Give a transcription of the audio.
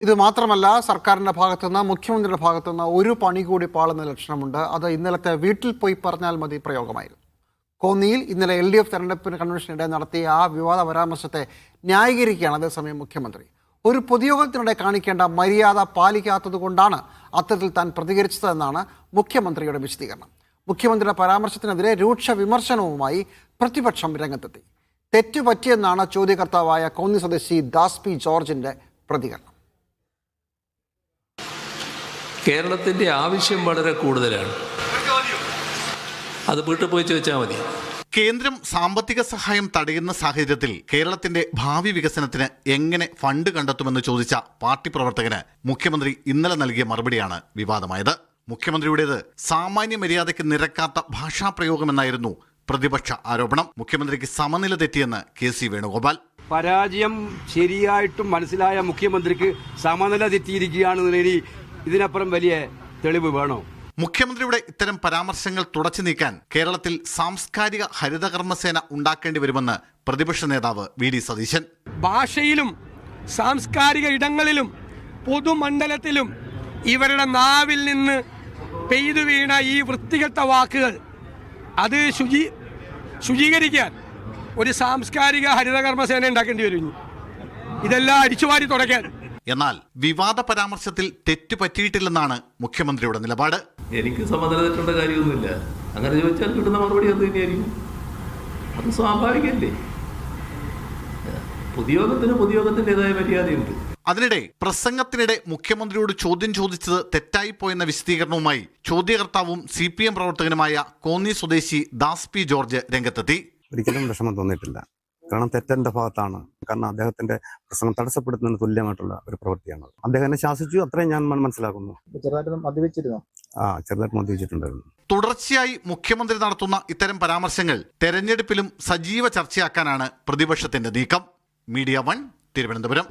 ഇത് മാത്രമല്ല, സർക്കാരിൻ്റെ ഭാഗത്തുനിന്ന്, മുഖ്യമന്ത്രിയുടെ ഭാഗത്തുനിന്ന് ഒരു പണി കൂടി പാളുന്ന ലക്ഷണമുണ്ട്. അത് ഇന്നലത്തെ വീട്ടിൽ പോയി പറഞ്ഞാൽ മതി പ്രയോഗമായിരുന്നു. കോന്നിയിൽ ഇന്നലെ LDF തെരഞ്ഞെടുപ്പിന് കൺവെൻഷനിടെ നടത്തിയ ആ വിവാദ പരാമർശത്തെ ന്യായീകരിക്കുകയാണ് അതേസമയം മുഖ്യമന്ത്രി. ഒരു പൊതുയോഗത്തിനിടെ കാണിക്കേണ്ട മര്യാദ പാലിക്കാത്തതുകൊണ്ടാണ് അത്തരത്തിൽ താൻ പ്രതികരിച്ചതെന്നാണ് മുഖ്യമന്ത്രിയുടെ വിശദീകരണം. മുഖ്യമന്ത്രിയുടെ പരാമർശത്തിനെതിരെ രൂക്ഷ വിമർശനവുമായി പ്രതിപക്ഷം രംഗത്തെത്തി. തെറ്റുപറ്റിയെന്നാണ് ചോദ്യകർത്താവായ കോന്നി സ്വദേശി ദാസ് പി ജോർജിന്റെ പ്രതികരണം. കേരളത്തിൻ്റെ ആവശ്യം വളരെ കൂടുതലാണ്. അത് വീട്ടിൽ പോയി ചോദിച്ചാൽ മതി. കേന്ദ്രം സാമ്പത്തിക സഹായം തടയുന്ന സാഹചര്യത്തിൽ കേരളത്തിന്റെ ഭാവി വികസനത്തിന് എങ്ങനെ ഫണ്ട് കണ്ടെത്തുമെന്ന് ചോദിച്ച പാർട്ടി പ്രവർത്തകന് മുഖ്യമന്ത്രി ഇന്നലെ നൽകിയ മറുപടിയാണ് വിവാദമായത്. മുഖ്യമന്ത്രിയുടേത് സാമാന്യ മര്യാദയ്ക്ക് നിരക്കാത്ത ഭാഷാപ്രയോഗമെന്നായിരുന്നു പ്രതിപക്ഷ ആരോപണം. മുഖ്യമന്ത്രിക്ക് സമനില തെറ്റിയെന്ന് KC വേണുഗോപാൽ. പരാജയം ശരിയായിട്ടും മനസ്സിലായ മുഖ്യമന്ത്രിക്ക് സമനില തെറ്റിയിരിക്കുകയാണെന്ന് ഇതിനപ്പുറം വലിയ തെളിവ് വേണോ? മുഖ്യമന്ത്രിയുടെ ഇത്തരം പരാമർശങ്ങൾ തുടച്ചു നീക്കാൻ കേരളത്തിൽ സാംസ്കാരിക ഹരിതകർമ്മസേന ഉണ്ടാക്കേണ്ടി വരുമെന്ന് പ്രതിപക്ഷ നേതാവ് VD സതീശൻ. ഭാഷയിലും സാംസ്കാരിക ഇടങ്ങളിലും പൊതുമണ്ഡലത്തിലും ഇവരുടെ നാവിൽ നിന്ന് പെയ്തു വീണ ഈ വൃത്തികെട്ട വാക്കുകൾ അത് ശുചീകരിക്കാൻ ഒരു സാംസ്കാരിക ഹരിതകർമ്മസേന ഉണ്ടാക്കേണ്ടി വരും. ഇതെല്ലാം അടിച്ചുവാരി തുടയ്ക്കാൻ. എന്നാൽ വിവാദ പരാമർശത്തിൽ തെറ്റു പറ്റിയിട്ടില്ലെന്നാണ് മുഖ്യമന്ത്രിയുടെ നിലപാട്. എനിക്ക് സമനില തെറ്റേണ്ട കാര്യമൊന്നുമില്ല. അങ്ങനെ ചോദിച്ചാൽ കിട്ടുന്ന മറുപടി അത് തന്നെയായിരിക്കും. അത് സ്വാഭാവികമല്ലേ. പൊതുയോഗത്തിൻ്റെതായ മര്യാദയുണ്ട്. അതിനിടെ പ്രസംഗത്തിനിടെ മുഖ്യമന്ത്രിയോട് ചോദ്യം ചോദിച്ചത് തെറ്റായിപ്പോയെന്ന വിശദീകരണവുമായി ചോദ്യകർത്താവും CPM പ്രവർത്തകനുമായ കോന്നി സ്വദേശി ദാസ് പി ജോർജ് രംഗത്തെത്തി. ഒരിക്കലും വിഷമം തോന്നിയിട്ടില്ല. കാരണം തെറ്റെന്റെ ഭാഗത്താണ്. കാരണം അദ്ദേഹത്തിന്റെ പ്രസംഗം തടസ്സപ്പെടുത്തുന്നതിന് തുല്യമായിട്ടുള്ള ഒരു പ്രവൃത്തിയാണ്. അദ്ദേഹം എന്നെ ശാസിച്ചു, അത്രയും ഞാൻ മനസ്സിലാക്കുന്നു. ചെറുതായിട്ട് മദ്യപിച്ചിട്ടുണ്ടായിരുന്നു. തുടർച്ചയായി മുഖ്യമന്ത്രി നടത്തുന്ന ഇത്തരം പരാമർശങ്ങൾ തെരഞ്ഞെടുപ്പിലും സജീവ ചർച്ചയാക്കാനാണ് പ്രതിപക്ഷത്തിന്റെ നീക്കം. മീഡിയ 1 തിരുവനന്തപുരം.